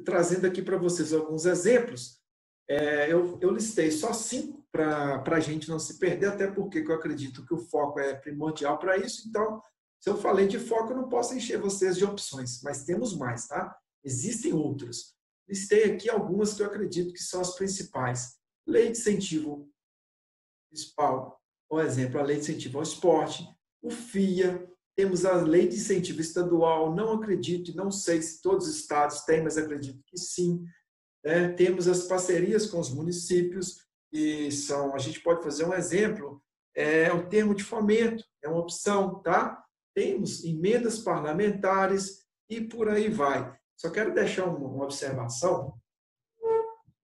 trazendo aqui para vocês alguns exemplos. Eu listei só 5 para a gente não se perder, até porque eu acredito que o foco é primordial para isso. Então, se eu falei de foco, eu não posso encher vocês de opções, mas temos mais, tá? Existem outros. Listei aqui algumas que eu acredito que são as principais. Lei de incentivo principal, por exemplo, a lei de incentivo ao esporte, o FIA, temos a lei de incentivo estadual, não acredito e não sei se todos os estados têm, mas acredito que sim. Temos as parcerias com os municípios, e a gente pode fazer um exemplo, o termo de fomento, é uma opção, tá? Temos emendas parlamentares e por aí vai. Só quero deixar uma observação,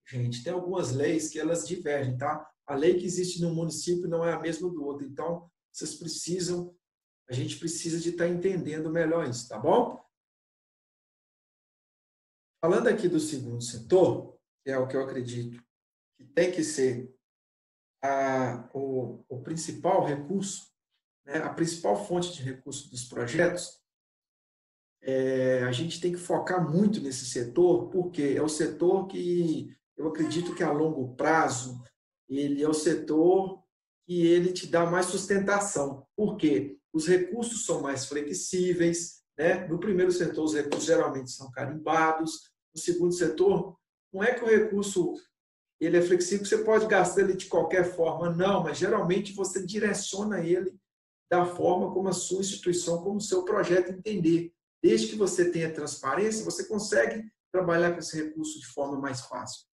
gente, tem algumas leis que elas divergem, tá? A lei que existe no município não é a mesma do outro, então a gente precisa de estar entendendo melhor isso, tá bom? Falando aqui do segundo setor, que é o que eu acredito que tem que ser o principal recurso, né, a principal fonte de recurso dos projetos, a gente tem que focar muito nesse setor, porque é o setor que eu acredito que a longo prazo, ele é o setor que ele te dá mais sustentação. Por quê? Os recursos são mais flexíveis, né? No primeiro setor, os recursos geralmente são carimbados. No segundo setor, não é que o recurso ele é flexível, você pode gastar ele de qualquer forma, não, mas geralmente você direciona ele da forma como a sua instituição, como o seu projeto entender. Desde que você tenha transparência, você consegue trabalhar com esse recurso de forma mais fácil,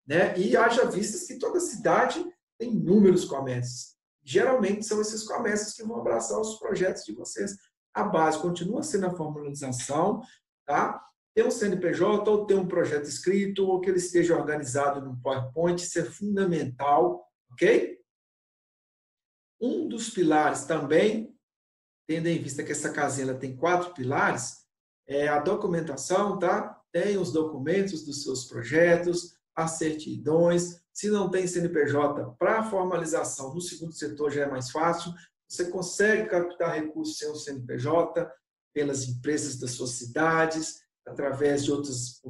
né? E haja vistas que toda cidade tem inúmeros comércios. Geralmente são esses comércios que vão abraçar os projetos de vocês. A base continua sendo a formalização, tá? Ter um CNPJ ou ter um projeto escrito ou que ele esteja organizado no PowerPoint, isso é fundamental, ok? Um dos pilares também, tendo em vista que essa casinha tem 4 pilares, é a documentação, tá? Tem os documentos dos seus projetos, as certidões. Se não tem CNPJ para formalização no segundo setor já é mais fácil. Você consegue captar recursos sem o CNPJ, pelas empresas das suas cidades, através de outras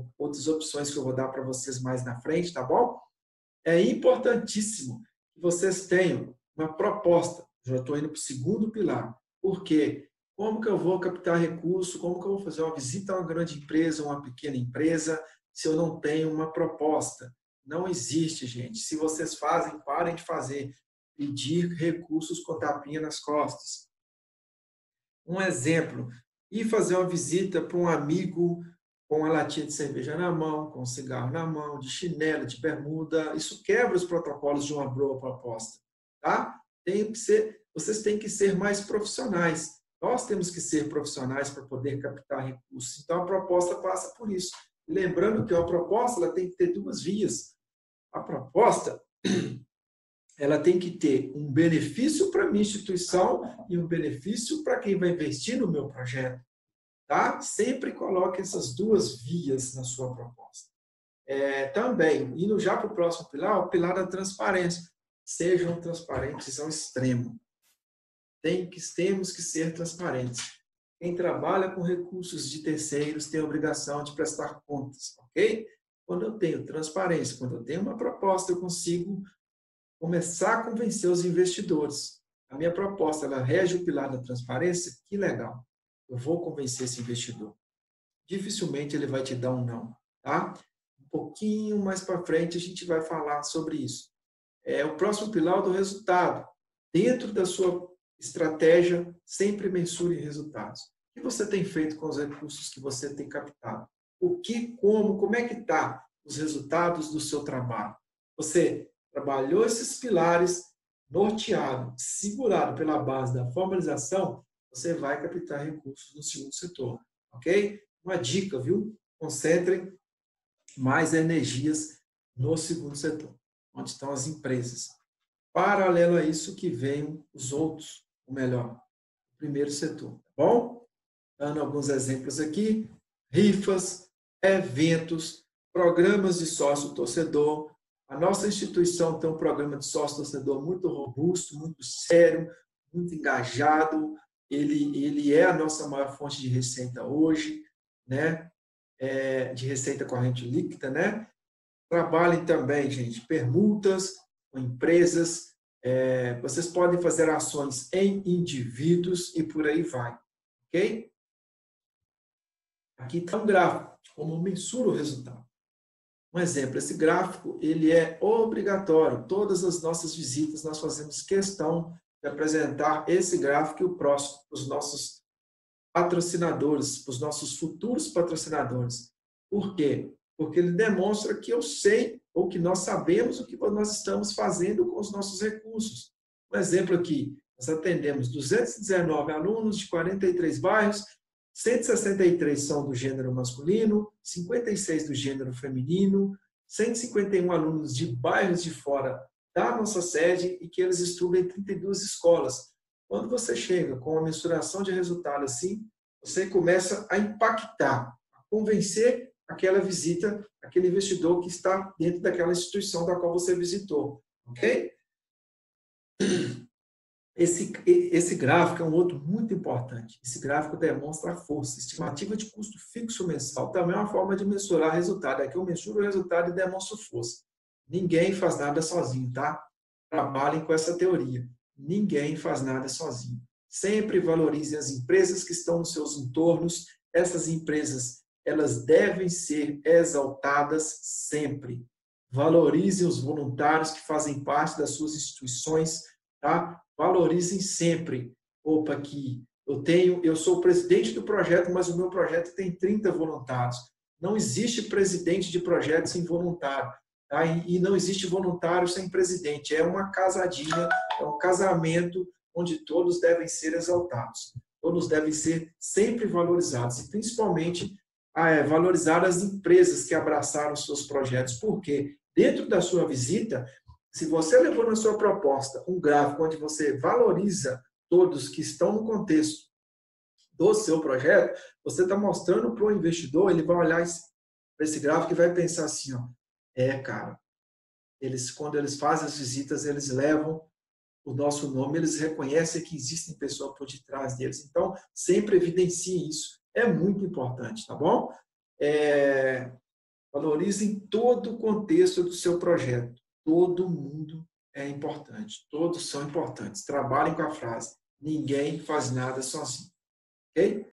opções que eu vou dar para vocês mais na frente, tá bom? É importantíssimo que vocês tenham uma proposta. Já estou indo para o segundo pilar. Por quê? Como que eu vou captar recurso? Como que eu vou fazer uma visita a uma grande empresa, uma pequena empresa, se eu não tenho uma proposta? Não existe, gente. Se vocês fazem, parem de fazer. Pedir recursos com tapinha nas costas. Um exemplo, ir fazer uma visita para um amigo com uma latinha de cerveja na mão, com um cigarro na mão, de chinelo, de bermuda, isso quebra os protocolos de uma boa proposta, tá? Vocês têm que ser mais profissionais. Nós temos que ser profissionais para poder captar recursos. Então, a proposta passa por isso. Lembrando que a proposta ela tem que ter 2 vias. A proposta ela tem que ter um benefício para a minha instituição e um benefício para quem vai investir no meu projeto. Tá? Sempre coloque essas 2 vias na sua proposta. Também, indo já para o próximo pilar, o pilar da transparência. Sejam transparentes ao extremo. Temos que ser transparentes. Quem trabalha com recursos de terceiros tem a obrigação de prestar contas, ok? Quando eu tenho transparência, quando eu tenho uma proposta, eu consigo começar a convencer os investidores. A minha proposta, ela rege o pilar da transparência? Que legal. Eu vou convencer esse investidor. Dificilmente ele vai te dar um não, tá? Um pouquinho mais para frente a gente vai falar sobre isso. O próximo pilar do resultado. Dentro da sua estratégia, sempre mensure resultados. O que você tem feito com os recursos que você tem captado? Como é que está os resultados do seu trabalho? Você trabalhou esses pilares norteado, segurado pela base da formalização, você vai captar recursos no segundo setor, ok? Uma dica, viu? Concentrem mais energias no segundo setor, onde estão as empresas. Paralelo a isso que venham os outros, ou melhor, o primeiro setor, tá bom? Dando alguns exemplos aqui, rifas, eventos, programas de sócio-torcedor. A nossa instituição tem um programa de sócio-torcedor muito robusto, muito sério, muito engajado. Ele é a nossa maior fonte de receita hoje, né? de receita corrente líquida, né? Trabalhem também, gente, permutas com empresas. Vocês podem fazer ações em indivíduos e por aí vai, ok? Aqui está um gráfico de como mensura o resultado. Um exemplo, esse gráfico ele é obrigatório. Todas as nossas visitas nós fazemos questão de apresentar esse gráfico e o próximo para os nossos patrocinadores, para os nossos futuros patrocinadores. Por quê? Porque ele demonstra que eu sei ou que nós sabemos o que nós estamos fazendo com os nossos recursos. Um exemplo aqui, nós atendemos 219 alunos de 43 bairros, 163 são do gênero masculino, 56 do gênero feminino, 151 alunos de bairros de fora da nossa sede e que eles estudam em 32 escolas. Quando você chega com uma mensuração de resultado assim, você começa a impactar, a convencer aquela visita, aquele investidor que está dentro daquela instituição da qual você visitou, ok? Esse gráfico é um outro muito importante. Esse gráfico demonstra a força. Estimativa de custo fixo mensal também é uma forma de mensurar resultado. Aqui eu mensuro o resultado e demonstro força. Ninguém faz nada sozinho, tá? Trabalhem com essa teoria. Ninguém faz nada sozinho. Sempre valorize as empresas que estão nos seus entornos. Essas empresas, elas devem ser exaltadas sempre. Valorizem os voluntários que fazem parte das suas instituições, tá? Valorizem sempre. Opa, aqui eu sou o presidente do projeto, mas o meu projeto tem 30 voluntários. Não existe presidente de projeto sem voluntário, tá? E não existe voluntário sem presidente. É uma casadinha, é um casamento onde todos devem ser exaltados. Todos devem ser sempre valorizados e principalmente valorizar as empresas que abraçaram os seus projetos. Por quê? Dentro da sua visita, se você levou na sua proposta um gráfico onde você valoriza todos que estão no contexto do seu projeto, você está mostrando para o investidor, ele vai olhar para esse gráfico e vai pensar assim, ó, cara, quando eles fazem as visitas, eles levam o nosso nome, eles reconhecem que existem pessoas por detrás deles. Então, sempre evidencie isso. É muito importante, tá bom? Valorizem todo o contexto do seu projeto. Todo mundo é importante. Todos são importantes. Trabalhem com a frase: ninguém faz nada sozinho. Ok?